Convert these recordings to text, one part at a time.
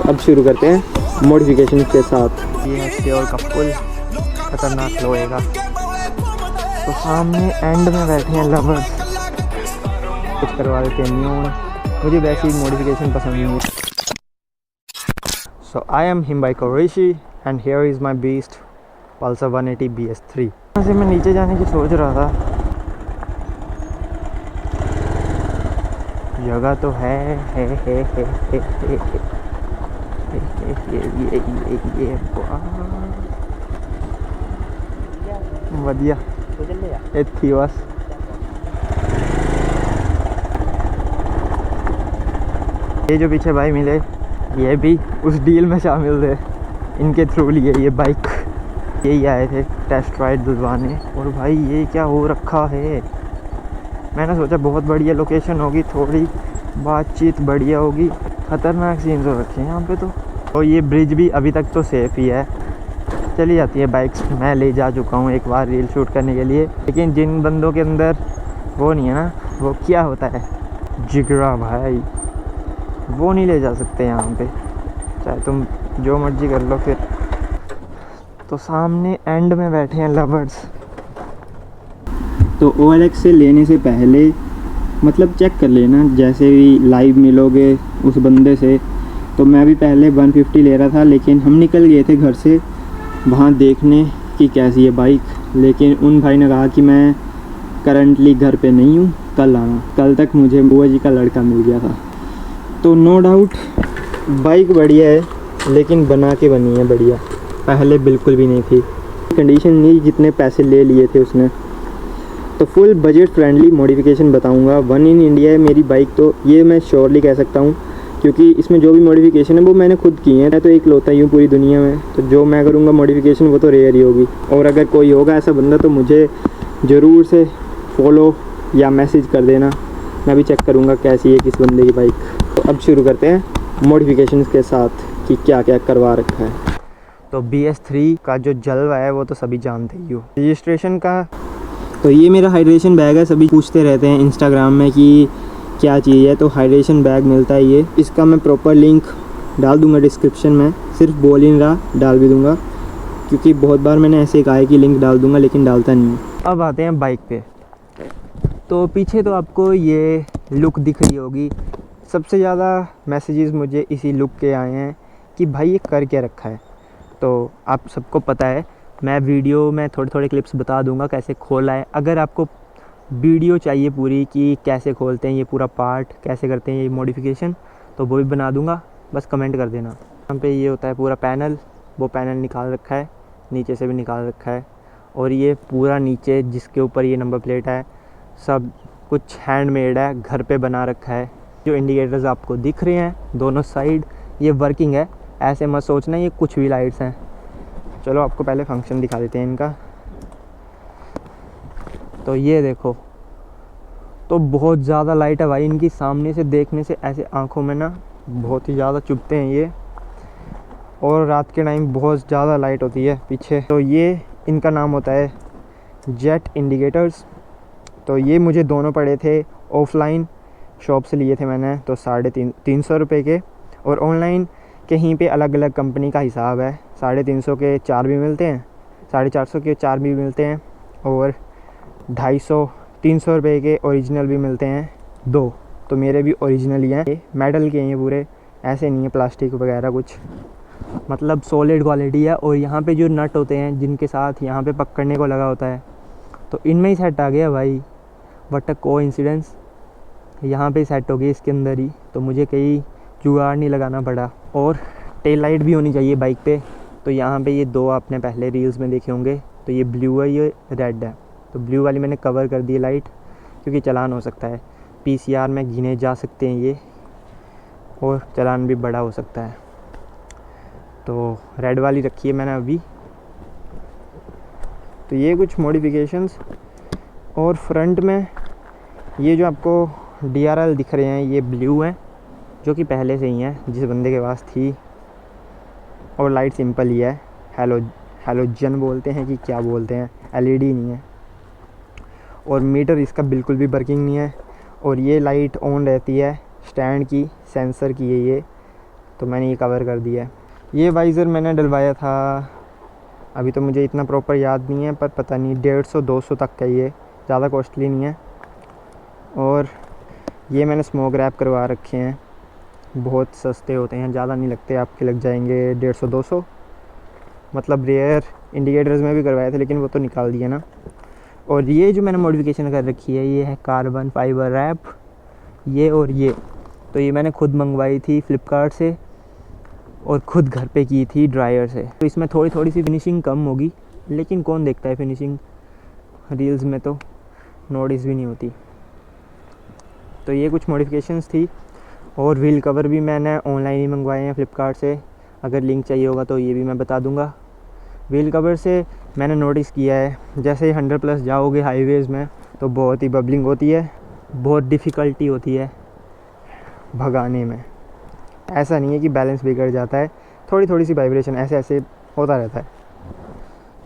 अब शुरू करते हैं मॉडिफिकेशन के साथ। ये है श्योर का फुल खतरनाक लोएगा। तो सामने एंड में बैठे हैं लवर्स, कुछ करवा देते हैं न्यून। मुझे वैसी मॉडिफिकेशन पसंद नहीं है। So I am him by Qureshi and here is my beast Pulsar 180 BS3। यहाँ से मैं नीचे जाने की सोच रहा था, जगह तो है ये बढ़िया थी बस। ये जो पीछे भाई मिले ये भी उस डील में शामिल थे, इनके थ्रू लिए ये बाइक। यही आए थे टेस्ट राइड दिलवाने। और भाई ये क्या हो रखा है, मैंने सोचा बहुत बढ़िया लोकेशन होगी, थोड़ी बातचीत बढ़िया होगी। ख़तरनाक सीन्स हो रखे हैं यहाँ पे तो ये ब्रिज भी अभी तक तो सेफ़ ही है, चली जाती है बाइक्स। मैं ले जा चुका हूँ एक बार रील शूट करने के लिए, लेकिन जिन बंदों के अंदर वो नहीं है ना, वो क्या होता है जिगरा भाई, वो नहीं ले जा सकते यहाँ पे, चाहे तुम जो मर्जी कर लो। फिर तो सामने एंड में बैठे हैं लवर्स। तो OLX से लेने से पहले मतलब चेक कर लेना, जैसे भी लाइव मिलोगे उस बंदे से। तो मैं भी पहले 150 ले रहा था, लेकिन हम निकल गए थे घर से वहाँ देखने कि कैसी है बाइक। लेकिन उन भाई ने कहा कि मैं करंटली घर पे नहीं हूँ, कल आना। कल तक मुझे बुआ जी का लड़का मिल गया था। तो नो डाउट बाइक बढ़िया है, लेकिन बना के बनी है बढ़िया, पहले बिल्कुल भी नहीं थी। कंडीशन नहीं जितने पैसे ले लिए थे उसने। तो फुल बजट फ्रेंडली मॉडिफिकेशन बताऊंगा। वन इन इंडिया है मेरी बाइक, तो ये मैं श्योरली कह सकता हूँ, क्योंकि इसमें जो भी मॉडिफिकेशन है वो मैंने खुद की है। मैं तो एक लौता ही हूँ पूरी दुनिया में, तो जो मैं करूँगा मॉडिफिकेशन वो तो रेयर ही होगी। और अगर कोई होगा ऐसा बंदा तो मुझे ज़रूर से फॉलो या मैसेज कर देना, मैं भी चेक करूँगा कैसी है किस बंदे की बाइक। तो अब शुरू करते हैं मॉडिफिकेशन के साथ कि क्या क्या करवा रखा है। तो BS3 का जो जलवा है वो तो सभी जानते ही हो। रजिस्ट्रेशन का तो ये मेरा हाइड्रेशन बैग है। सभी पूछते रहते हैं इंस्टाग्राम में कि क्या चीज़ है, तो हाइड्रेशन बैग मिलता है ये। इसका मैं प्रॉपर लिंक डाल दूंगा डिस्क्रिप्शन में, सिर्फ बोल ही नहीं रहा, डाल भी दूंगा, क्योंकि बहुत बार मैंने ऐसे कहा है कि लिंक डाल दूंगा लेकिन डालता नहीं है। अब आते हैं बाइक पे। तो पीछे तो आपको ये लुक दिख रही होगी। सबसे ज़्यादा मैसेजेस मुझे इसी लुक के आए हैं कि भाई ये कर क्या रखा है। तो आप सबको पता है, मैं वीडियो में थोड़े थोड़े क्लिप्स बता दूंगा कैसे खोला है। अगर आपको वीडियो चाहिए पूरी कि कैसे खोलते हैं ये पूरा पार्ट, कैसे करते हैं ये मॉडिफिकेशन, तो वो भी बना दूंगा, बस कमेंट कर देना। यहाँ पे ये होता है पूरा पैनल, वो पैनल निकाल रखा है, नीचे से भी निकाल रखा है। और ये पूरा नीचे जिसके ऊपर ये नंबर प्लेट है, सब कुछ हैंडमेड है, घर पे बना रखा है। जो इंडिकेटर्स आपको दिख रहे हैं दोनों साइड, ये वर्किंग है, ऐसे मत सोचना ये कुछ भी लाइट्स हैं। चलो आपको पहले फंक्शन दिखा देते हैं इनका। तो ये देखो, तो बहुत ज़्यादा लाइट है भाई इनकी, सामने से देखने से ऐसे आंखों में ना बहुत ही ज़्यादा चुभते हैं ये। और रात के टाइम बहुत ज़्यादा लाइट होती है पीछे। तो ये इनका नाम होता है जेट इंडिकेटर्स। तो ये मुझे दोनों पड़े थे, ऑफलाइन शॉप से लिए थे मैंने, तो 350 रुपये के। और ऑनलाइन कहीं पे अलग अलग कंपनी का हिसाब है, 350 के 4 भी मिलते हैं, 450 के 4 भी मिलते हैं, और 250-300 रुपये के ओरिजिनल भी मिलते हैं 2। तो मेरे भी ओरिजिनल ही हैं, मेटल के हैं ये पूरे, ऐसे नहीं है प्लास्टिक वगैरह कुछ, मतलब सॉलिड क्वालिटी है। और यहाँ पे जो नट होते हैं जिनके साथ यहाँ पे पकड़ने को लगा होता है, तो इनमें ही सेट आ गया भाई। व्हाट अ कोइंसिडेंस, यहाँ पे सेट हो गई इसके अंदर ही, तो मुझे कहीं जुगाड़ नहीं लगाना पड़ा। और टेल लाइट भी होनी चाहिए बाइक पे। तो यहाँ पे ये 2 आपने पहले रील्स में देखे होंगे, तो ये ब्लू है, ये रेड है। तो ब्लू वाली मैंने कवर कर दी लाइट, क्योंकि चलान हो सकता है, PCR में गिने जा सकते हैं ये, और चलान भी बड़ा हो सकता है। तो रेड वाली रखी है मैंने अभी। तो ये कुछ मॉडिफिकेशंस। और फ्रंट में ये जो आपको DRL दिख रहे हैं ये ब्लू हैं, जो कि पहले से ही है जिस बंदे के पास थी। और लाइट सिंपल ही है, हैलोजन बोलते हैं कि क्या बोलते हैं, LED नहीं है। और मीटर इसका बिल्कुल भी वर्किंग नहीं है। और ये लाइट ऑन रहती है स्टैंड की, सेंसर की है ये, तो मैंने ये कवर कर दिया है। ये वाइज़र मैंने डलवाया था, अभी तो मुझे इतना प्रॉपर याद नहीं है, पर पता नहीं 150-200 तक का, ये ज़्यादा कॉस्टली नहीं है। और ये मैंने स्मोक रैप करवा रखे हैं, बहुत सस्ते होते हैं, ज़्यादा नहीं लगते, आपके लग जाएंगे 150-200। मतलब रेयर इंडिकेटर्स में भी करवाए थे, लेकिन वो तो निकाल दिया ना। और ये जो मैंने मॉडिफिकेशन कर रखी है, ये है कार्बन फाइबर रैप, ये और ये तो ये मैंने खुद मंगवाई थी फ्लिपकार्ट से और ख़ुद घर पे की थी ड्रायर से। तो इसमें थोड़ी थोड़ी सी फिनिशिंग कम होगी, लेकिन कौन देखता है फिनिशिंग, रील्स में तो नोटिस भी नहीं होती। तो ये कुछ मॉडिफिकेशंस थी। और व्हील कवर भी मैंने ऑनलाइन ही मंगवाए हैं फ्लिपकार्ट से, अगर लिंक चाहिए होगा तो ये भी मैं बता दूंगा। व्हील कवर से मैंने नोटिस किया है, जैसे ही 100+ जाओगे हाईवेज़ में तो बहुत ही बबलिंग होती है, बहुत डिफ़िकल्टी होती है भगाने में। ऐसा नहीं है कि बैलेंस बिगड़ जाता है, थोड़ी थोड़ी सी वाइब्रेशन ऐसे ऐसे होता रहता है,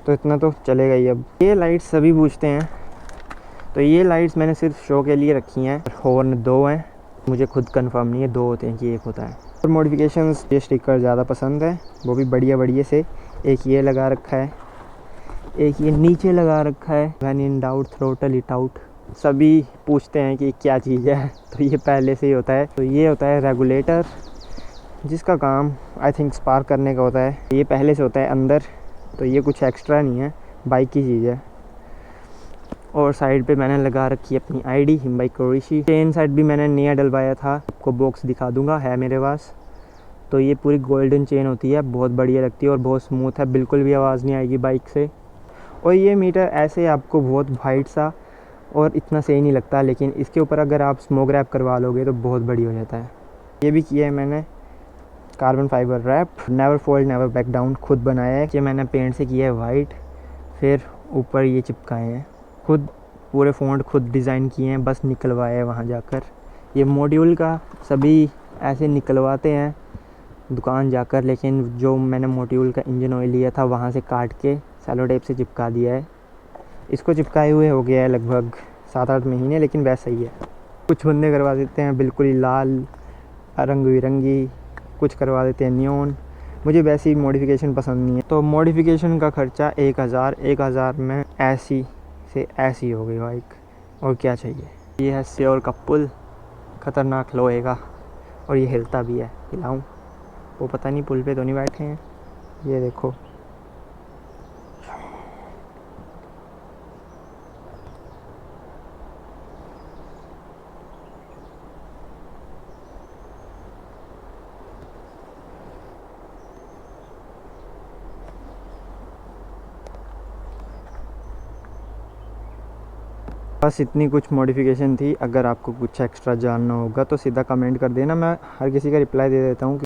तो इतना तो चलेगा ही। अब ये लाइट्स सभी पूछते हैं, तो ये लाइट्स मैंने सिर्फ शो के लिए रखी हैं। हॉर्न 2 हैं, मुझे खुद कंफर्म नहीं है 2 होते हैं कि 1 होता है। और मॉडिफिकेशंस, ये स्टिकर ज़्यादा पसंद है, वो भी बढ़िया बढ़िया से। एक ये लगा रखा है, एक ये नीचे लगा रखा है, when in doubt throttle it out. सभी पूछते हैं कि क्या चीज़ है, तो ये पहले से ही होता है। तो ये होता है रेगुलेटर, जिसका काम आई थिंक स्पार्क करने का होता है। ये पहले से होता है अंदर, तो ये कुछ एक्स्ट्रा नहीं है, बाइक की चीज़ है। और साइड पे मैंने लगा रखी है अपनी आईडी हिम्बाई कोरिशी। चेन सेट भी मैंने नया डलवाया था, आपको बॉक्स दिखा दूंगा, है मेरे पास। तो ये पूरी गोल्डन चेन होती है, बहुत बढ़िया लगती है और बहुत स्मूथ है, बिल्कुल भी आवाज़ नहीं आएगी बाइक से। और ये मीटर ऐसे आपको बहुत वाइट सा और इतना सही नहीं लगता, लेकिन इसके ऊपर अगर आप स्मोक रैप करवा लोगे तो बहुत बढ़िया हो जाता है। ये भी किया है मैंने carbon fibre wrap, never fold never back down, खुद बनाया है। कि मैंने पेंट से किया है वाइट, फिर ऊपर ये चिपकाए हैं, खुद पूरे फ़ॉन्ट खुद डिज़ाइन किए हैं, बस निकलवाए हैं वहाँ जाकर। ये मॉड्यूल का सभी ऐसे निकलवाते हैं दुकान जाकर, लेकिन जो मैंने मॉड्यूल का इंजन ऑयल लिया था वहाँ से काट के सेलो टेप से चिपका दिया है। इसको चिपकाए हुए हो गया है लगभग 7-8 महीने, लेकिन वैसा ही है। कुछ बंदे करवा देते हैं बिल्कुल ही लाल रंग बिरंगी, कुछ करवा देते हैं नियॉन, मुझे वैसी मॉडिफिकेशन पसंद नहीं है। तो मॉडिफिकेशन का ख़र्चा 1000 में ऐसी से ऐसी हो गई बाइक, और क्या चाहिए। ये है श्योर का पुल, ख़तरनाक लोहे का, और ये हिलता भी है, हिलाऊं वो पता नहीं, पुल पे तो नहीं बैठे हैं, ये देखो। बस इतनी कुछ मॉडिफिकेशन थी। अगर आपको कुछ एक्स्ट्रा जानना होगा तो सीधा कमेंट कर देना, मैं हर किसी का रिप्लाई दे देता हूँ।